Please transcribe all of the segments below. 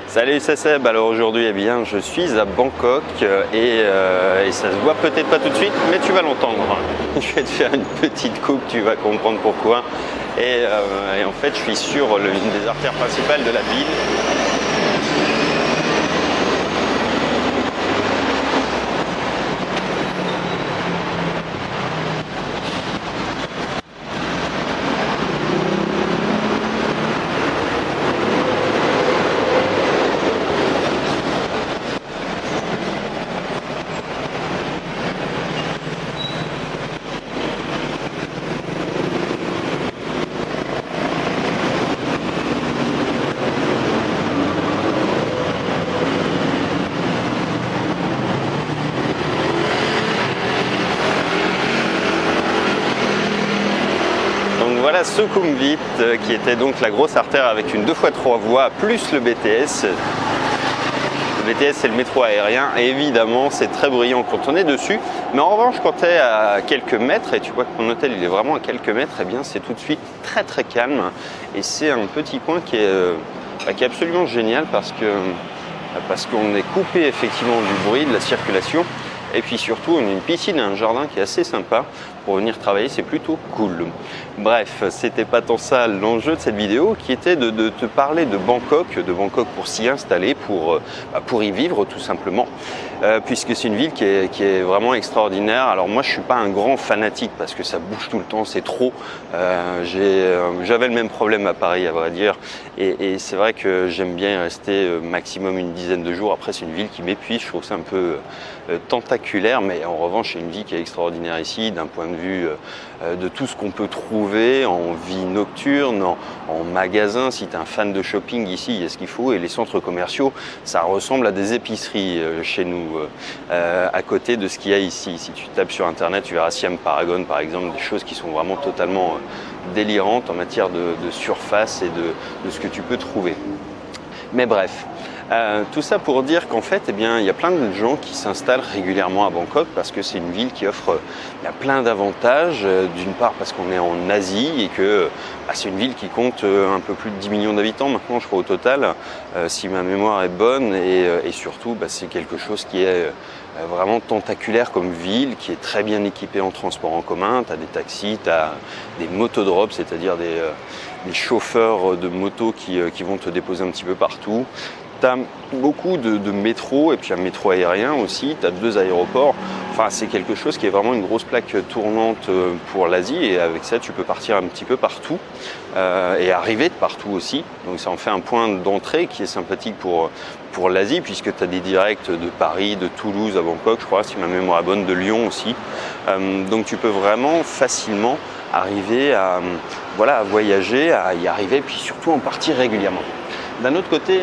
Salut, c'est Seb. Alors aujourd'hui, eh bien, je suis à Bangkok et ça se voit peut-être pas tout de suite, mais tu vas l'entendre. Je vais te faire une petite coupe, tu vas comprendre pourquoi. Et en fait, je suis sur une des artères principales de la ville. Voilà Sukhumvit qui était donc la grosse artère avec une 2x3 voies plus le BTS. Le BTS c'est le métro aérien et évidemment c'est très bruyant quand on est dessus. Mais en revanche quand tu es à quelques mètres et tu vois que mon hôtel il est vraiment à quelques mètres, eh bien c'est tout de suite très calme. Et c'est un petit coin qui est absolument génial parce qu'on est coupé effectivement du bruit, de la circulation. Et puis surtout, on a une piscine et un jardin qui est assez sympa. Pour venir travailler, c'est plutôt cool. Bref, c'était pas tant ça l'enjeu de cette vidéo, qui était de te parler de Bangkok pour s'y installer, pour y vivre tout simplement. Puisque c'est une ville qui est vraiment extraordinaire. Alors moi, je suis pas un grand fanatique parce que ça bouge tout le temps, c'est trop. J'avais le même problème à Paris, à vrai dire. Et c'est vrai que j'aime bien y rester maximum une dizaine de jours. Après, c'est une ville qui m'épuise, je trouve ça un peu tentaculaire, mais en revanche c'est une vie qui est extraordinaire ici d'un point de vue de tout ce qu'on peut trouver en vie nocturne, en magasin. Si tu es un fan de shopping ici, il y a ce qu'il faut, et les centres commerciaux ça ressemble à des épiceries chez nous à côté de ce qu'il y a ici. Si tu tapes sur internet tu verras Siam Paragon par exemple, des choses qui sont vraiment totalement délirantes en matière de surface et de ce que tu peux trouver. Mais bref, tout ça pour dire qu'en fait, eh bien, il y a plein de gens qui s'installent régulièrement à Bangkok parce que c'est une ville qui offre plein d'avantages. D'une part parce qu'on est en Asie et que c'est une ville qui compte un peu plus de 10 millions d'habitants maintenant, je crois au total, si ma mémoire est bonne. Et surtout, c'est quelque chose qui est vraiment tentaculaire comme ville, qui est très bien équipée en transport en commun. Tu as des taxis, tu as des motodrops, c'est-à-dire des chauffeurs de moto qui vont te déposer un petit peu partout. Tu as beaucoup de métro et puis un métro aérien aussi, tu as 2 aéroports. Enfin, c'est quelque chose qui est vraiment une grosse plaque tournante pour l'Asie et avec ça tu peux partir un petit peu partout et arriver de partout aussi. Donc ça en fait un point d'entrée qui est sympathique pour l'Asie puisque tu as des directs de Paris, de Toulouse à Bangkok, je crois, si ma mémoire est bonne, de Lyon aussi. Donc tu peux vraiment facilement arriver à voyager, à y arriver, puis surtout en partir régulièrement. D'un autre côté,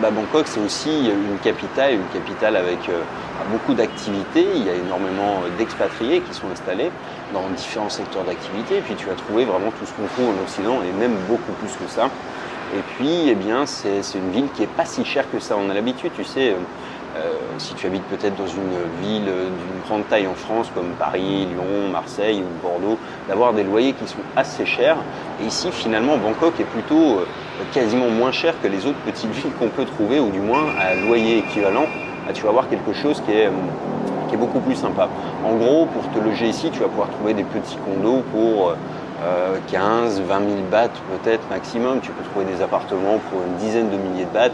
Bangkok c'est aussi une capitale avec beaucoup d'activités. Il y a énormément d'expatriés qui sont installés dans différents secteurs d'activité. Et puis tu vas trouver vraiment tout ce qu'on trouve en Occident et même beaucoup plus que ça. Et puis, eh bien, c'est une ville qui n'est pas si chère que ça. On a l'habitude, tu sais, si tu habites peut-être dans une ville d'une grande taille en France comme Paris, Lyon, Marseille ou Bordeaux, d'avoir des loyers qui sont assez chers. Et ici, finalement, Bangkok est plutôt quasiment moins cher que les autres petites villes qu'on peut trouver, ou du moins à loyer équivalent, tu vas avoir quelque chose qui est beaucoup plus sympa. En gros, pour te loger ici, tu vas pouvoir trouver des petits condos pour 15, 20 000 bahts peut-être maximum. Tu peux trouver des appartements pour une dizaine de milliers de bahts,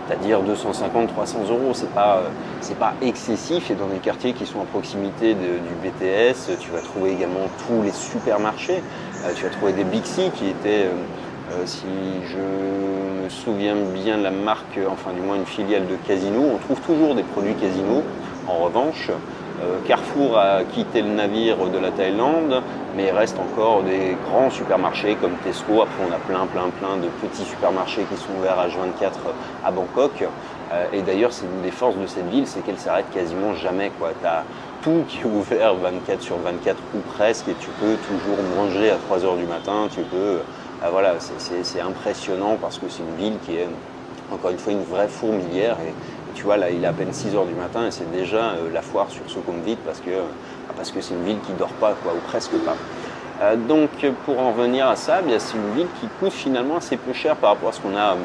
c'est-à-dire 250, 300 euros. C'est pas excessif, et dans des quartiers qui sont à proximité du BTS, tu vas trouver également tous les supermarchés. Tu vas trouver des Big C qui étaient, si je me souviens bien de la marque, enfin du moins une filiale de Casino. On trouve toujours des produits Casino. En revanche, Carrefour a quitté le navire de la Thaïlande, mais il reste encore des grands supermarchés comme Tesco. Après, on a plein de petits supermarchés qui sont ouverts H24 à Bangkok. Et d'ailleurs, c'est une des forces de cette ville, c'est qu'elle s'arrête quasiment jamais, quoi. Tu as tout qui est ouvert 24 sur 24 ou presque, et tu peux toujours manger à 3 h du matin. Tu peux, voilà, c'est impressionnant parce que c'est une ville qui est, encore une fois, une vraie fourmilière. Et tu vois, là, il est à peine 6 h du matin et c'est déjà la foire sur Sukhumvit parce que c'est une ville qui ne dort pas, quoi, ou presque pas. Donc, pour en revenir à ça, c'est une ville qui coûte finalement assez peu cher par rapport à ce qu'on a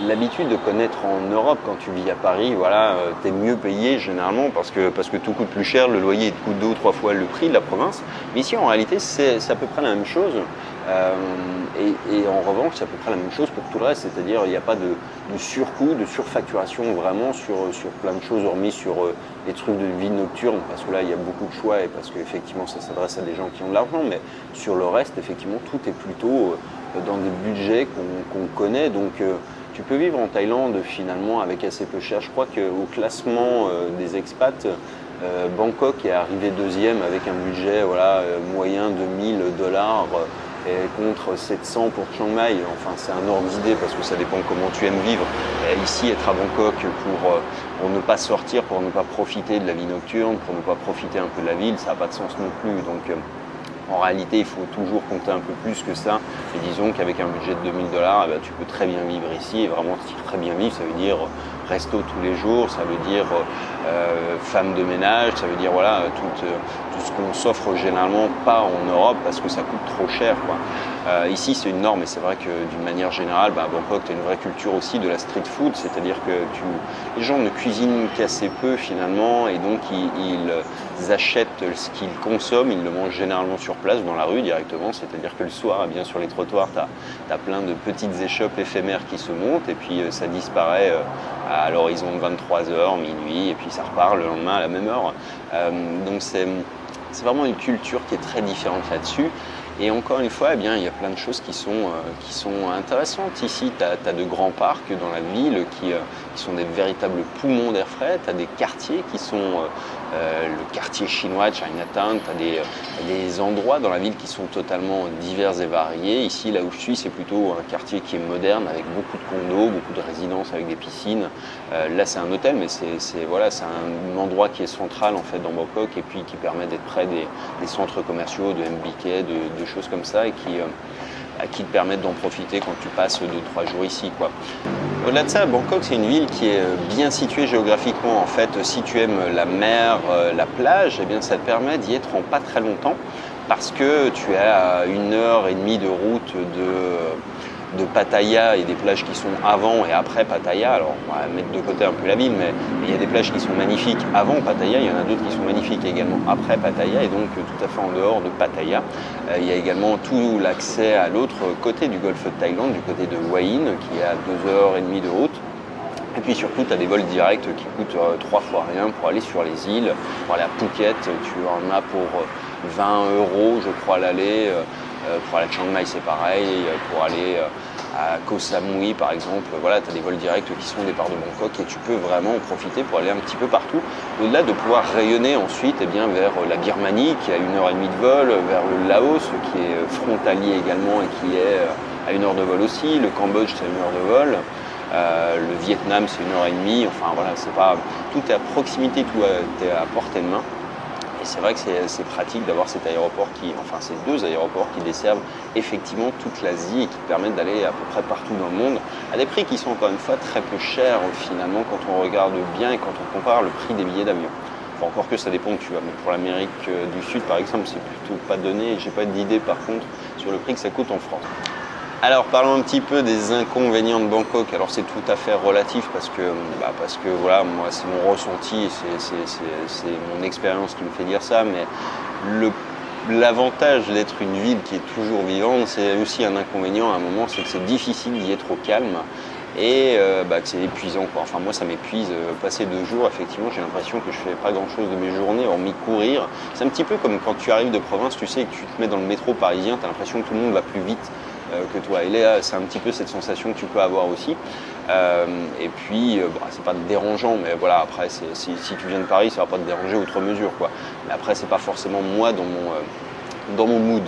l'habitude de connaître en Europe. Quand tu vis à Paris, voilà, tu es mieux payé généralement parce que tout coûte plus cher, le loyer te coûte 2 ou 3 fois le prix de la province. Mais ici, en réalité, c'est à peu près la même chose. Et en revanche, c'est à peu près la même chose pour tout le reste, c'est-à-dire il n'y a pas de surcoût, de surfacturation vraiment sur plein de choses, hormis sur les trucs de vie nocturne, parce que là il y a beaucoup de choix et parce qu'effectivement ça s'adresse à des gens qui ont de l'argent, mais sur le reste, effectivement, tout est plutôt dans des budgets qu'on connaît. Donc tu peux vivre en Thaïlande finalement avec assez peu cher. Je crois qu'au classement des expats, Bangkok est arrivé deuxième avec un budget moyen de 1000 $. Et contre 700 pour Chiang Mai. Enfin, c'est un ordre d'idée parce que ça dépend comment tu aimes vivre. Et ici, être à Bangkok pour ne pas sortir, pour ne pas profiter de la vie nocturne, pour ne pas profiter un peu de la ville, ça n'a pas de sens non plus. Donc, en réalité, il faut toujours compter un peu plus que ça. Et disons qu'avec un budget de 2000 $, tu peux très bien vivre ici. Et vraiment, très bien vivre, ça veut dire resto tous les jours, ça veut dire femme de ménage, ça veut dire voilà, tout ce qu'on s'offre généralement pas en Europe parce que ça coûte trop cher, quoi. Ici, c'est une norme et c'est vrai que d'une manière générale, à Bangkok, tu as une vraie culture aussi de la street food, c'est-à-dire que les gens ne cuisinent qu'assez peu finalement et donc ils achètent ce qu'ils consomment, ils le mangent généralement sur place dans la rue directement, c'est-à-dire que le soir, bien sur les trottoirs, tu as plein de petites échoppes éphémères qui se montent et puis ça disparaît à l'horizon de 23h, minuit et puis ça repart le lendemain à la même heure. Donc c'est vraiment une culture qui est très différente là-dessus. Et encore une fois, il y a plein de choses qui sont intéressantes. Ici, tu as de grands parcs dans la ville qui sont des véritables poumons d'air frais. Tu as des quartiers qui sont le quartier chinois de Chinatown. Tu as des endroits dans la ville qui sont totalement divers et variés. Ici, là où je suis, c'est plutôt un quartier qui est moderne avec beaucoup de condos, beaucoup de résidences avec des piscines. Là, c'est un hôtel, mais c'est un endroit qui est central en fait dans Bangkok et puis qui permet d'être près des centres commerciaux, de MBK, de choses comme ça et qui te permettent d'en profiter quand tu passes 2-3 jours ici, quoi. Au-delà de ça, Bangkok, c'est une ville qui est bien située géographiquement. En fait, si tu aimes la mer, la plage, ça te permet d'y être en pas très longtemps parce que tu es à 1h30 de route de Pattaya et des plages qui sont avant et après Pattaya. Alors on va mettre de côté un peu la ville, mais il y a des plages qui sont magnifiques avant Pattaya, il y en a d'autres qui sont magnifiques également après Pattaya et donc tout à fait en dehors de Pattaya. Il y a également tout l'accès à l'autre côté du golfe de Thaïlande, du côté de Hua Hin, qui est à 2h30 de route. Et puis surtout, tu as des vols directs qui coûtent 3 fois rien pour aller sur les îles. Pour aller à Phuket, tu en as pour 20 € je crois l'aller. Pour aller à Chiang Mai, c'est pareil. Pour aller à Koh Samui, par exemple, voilà, tu as des vols directs qui sont au départ de Bangkok et tu peux vraiment en profiter pour aller un petit peu partout. Au-delà de pouvoir rayonner ensuite vers la Birmanie, qui est à 1h30 de vol, vers le Laos, qui est frontalier également et qui est à 1 heure de vol aussi. Le Cambodge, c'est 1 heure de vol. Le Vietnam, c'est 1h30. Enfin voilà, tout est à proximité, tout est à portée de main. Et c'est vrai que c'est pratique d'avoir ces deux aéroports qui desservent effectivement toute l'Asie et qui permettent d'aller à peu près partout dans le monde à des prix qui sont encore une fois très peu chers finalement quand on regarde bien et quand on compare le prix des billets d'avion. Enfin, encore que ça dépend où tu vas, mais pour l'Amérique du Sud par exemple, c'est plutôt pas donné. J'ai pas d'idée par contre sur le prix que ça coûte en France. Alors parlons un petit peu des inconvénients de Bangkok. Alors c'est tout à fait relatif parce que voilà, moi c'est mon ressenti, c'est mon expérience qui me fait dire ça, mais l'avantage d'être une ville qui est toujours vivante, c'est aussi un inconvénient à un moment, c'est que c'est difficile d'y être au calme et que c'est épuisant, quoi. Enfin moi ça m'épuise, passer 2 jours, effectivement j'ai l'impression que je fais pas grand chose de mes journées hormis courir. C'est un petit peu comme quand tu arrives de province, tu sais que tu te mets dans le métro parisien, tu as l'impression que tout le monde va plus vite que toi. Et là, c'est un petit peu cette sensation que tu peux avoir aussi. Et puis, c'est pas dérangeant, mais voilà, après, si tu viens de Paris, ça va pas te déranger outre mesure, quoi. Mais après, c'est pas forcément moi dans mon mood.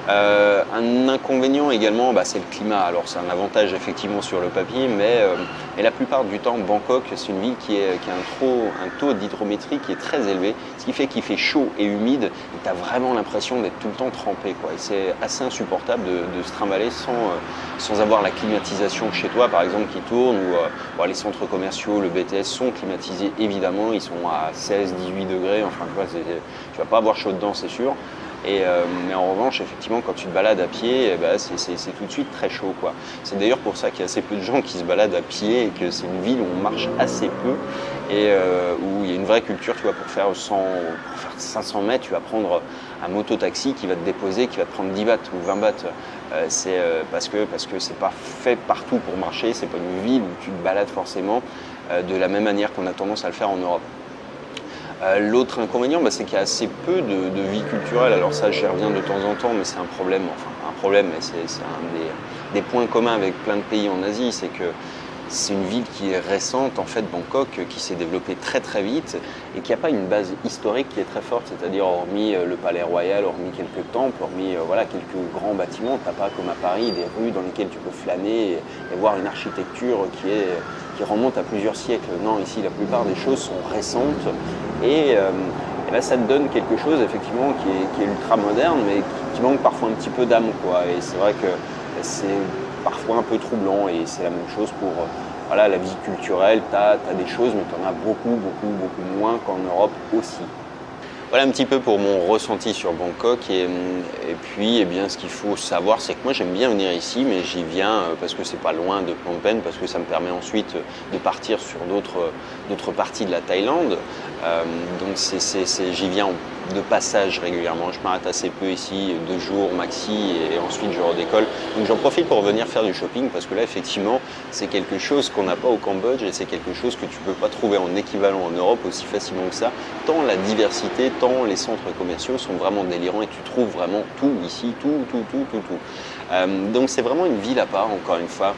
Un inconvénient également, c'est le climat. Alors c'est un avantage effectivement sur le papier, mais la plupart du temps, Bangkok, c'est une ville qui a un taux d'hydrométrie qui est très élevé, ce qui fait qu'il fait chaud et humide, et tu as vraiment l'impression d'être tout le temps trempé, quoi. Et c'est assez insupportable de se trimballer sans avoir la climatisation chez toi, par exemple, qui tourne, ou les centres commerciaux, le BTS sont climatisés évidemment, ils sont à 16-18 degrés, enfin tu vas pas avoir chaud dedans, c'est sûr. Mais en revanche, effectivement, quand tu te balades à pied, c'est tout de suite très chaud, quoi. C'est d'ailleurs pour ça qu'il y a assez peu de gens qui se baladent à pied et que c'est une ville où on marche assez peu et où il y a une vraie culture, tu vois, pour faire 500 mètres, tu vas prendre un moto-taxi qui va te déposer, qui va te prendre 10 bahts ou 20 bahts. Parce que c'est pas fait partout pour marcher, c'est pas une ville où tu te balades forcément de la même manière qu'on a tendance à le faire en Europe. L'autre inconvénient, c'est qu'il y a assez peu de vie culturelle. Alors ça, j'y reviens de temps en temps, mais c'est un problème, mais c'est un des points communs avec plein de pays en Asie, c'est que c'est une ville qui est récente, en fait, Bangkok, qui s'est développée très très vite et qui n'a pas une base historique qui est très forte, c'est-à-dire hormis le palais royal, hormis quelques temples, hormis quelques grands bâtiments, tu n'as pas comme à Paris des rues dans lesquelles tu peux flâner et voir une architecture qui remonte à plusieurs siècles. Non, ici, la plupart des choses sont récentes et là, ça te donne quelque chose, effectivement, qui est ultra moderne, mais qui manque parfois un petit peu d'âme, quoi. Et c'est vrai que c'est parfois un peu troublant et c'est la même chose pour la vie culturelle. Tu as des choses, mais tu en as beaucoup moins qu'en Europe aussi. Voilà un petit peu pour mon ressenti sur Bangkok et puis ce qu'il faut savoir, c'est que moi j'aime bien venir ici, mais j'y viens parce que c'est pas loin de Phnom Penh, parce que ça me permet ensuite de partir sur d'autres parties de la Thaïlande. Donc j'y viens de passage régulièrement. Je m'arrête assez peu ici, 2 jours maxi, et ensuite je redécolle. Donc j'en profite pour venir faire du shopping parce que là effectivement c'est quelque chose qu'on n'a pas au Cambodge et c'est quelque chose que tu ne peux pas trouver en équivalent en Europe aussi facilement que ça. Tant la diversité, tant les centres commerciaux sont vraiment délirants et tu trouves vraiment tout ici, tout. Donc c'est vraiment une ville à part, encore une fois.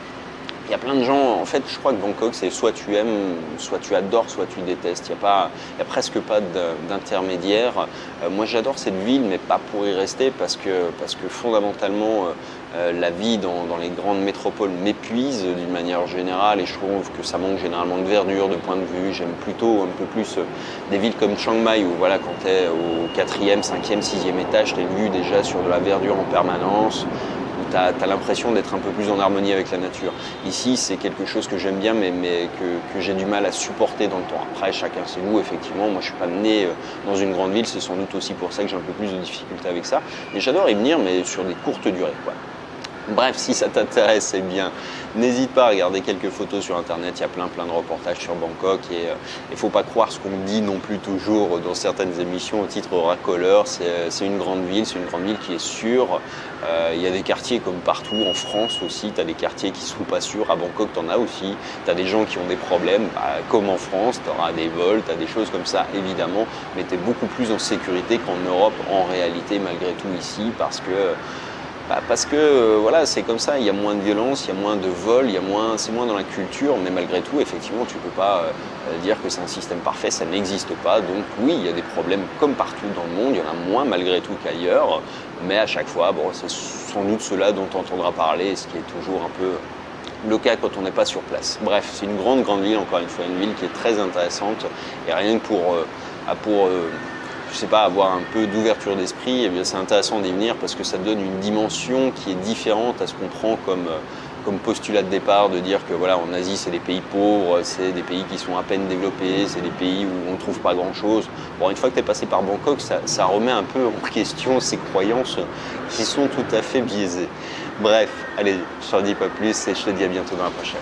Il y a plein de gens, en fait, je crois que Bangkok, c'est soit tu aimes, soit tu adores, soit tu détestes. Il y a presque pas d'intermédiaire. Moi, j'adore cette ville, mais pas pour y rester, parce que fondamentalement, la vie dans les grandes métropoles m'épuise d'une manière générale, et je trouve que ça manque généralement de verdure, de point de vue. J'aime plutôt un peu plus des villes comme Chiang Mai, où voilà, quand tu es au 4e, 5e, 6e étage, tu es vu déjà sur de la verdure en permanence. Tu as l'impression d'être un peu plus en harmonie avec la nature. Ici, c'est quelque chose que j'aime bien, mais que j'ai du mal à supporter dans le temps. Après, chacun ses goûts, effectivement. Moi, je ne suis pas né dans une grande ville, c'est sans doute aussi pour ça que j'ai un peu plus de difficultés avec ça. Mais j'adore y venir, mais sur des courtes durées, quoi. Bref, si ça t'intéresse, n'hésite pas à regarder quelques photos sur internet, il y a plein de reportages sur Bangkok et il ne faut pas croire ce qu'on dit non plus toujours dans certaines émissions au titre racoleur. C'est une grande ville, qui est sûre. Il y a des quartiers comme partout, en France aussi, tu as des quartiers qui ne sont pas sûrs, à Bangkok tu en as aussi, tu as des gens qui ont des problèmes, comme en France, tu auras des vols, tu as des choses comme ça évidemment, mais tu es beaucoup plus en sécurité qu'en Europe en réalité malgré tout ici parce que c'est comme ça, il y a moins de violence, il y a moins de vols, c'est moins dans la culture, mais malgré tout, effectivement, tu ne peux pas dire que c'est un système parfait, ça n'existe pas. Donc oui, il y a des problèmes comme partout dans le monde, il y en a moins malgré tout qu'ailleurs, mais à chaque fois, c'est sans doute cela dont on entendra parler, ce qui est toujours un peu le cas quand on n'est pas sur place. Bref, c'est une grande ville, encore une fois, une ville qui est très intéressante, et rien que pour je sais pas, avoir un peu d'ouverture d'esprit, c'est intéressant d'y venir parce que ça donne une dimension qui est différente à ce qu'on prend comme postulat de départ, de dire que voilà, en Asie c'est des pays pauvres, c'est des pays qui sont à peine développés, c'est des pays où on ne trouve pas grand chose. Bon, une fois que tu es passé par Bangkok, ça remet un peu en question ces croyances qui sont tout à fait biaisées. Bref, allez, je t'en dis pas plus et je te dis à bientôt dans la prochaine.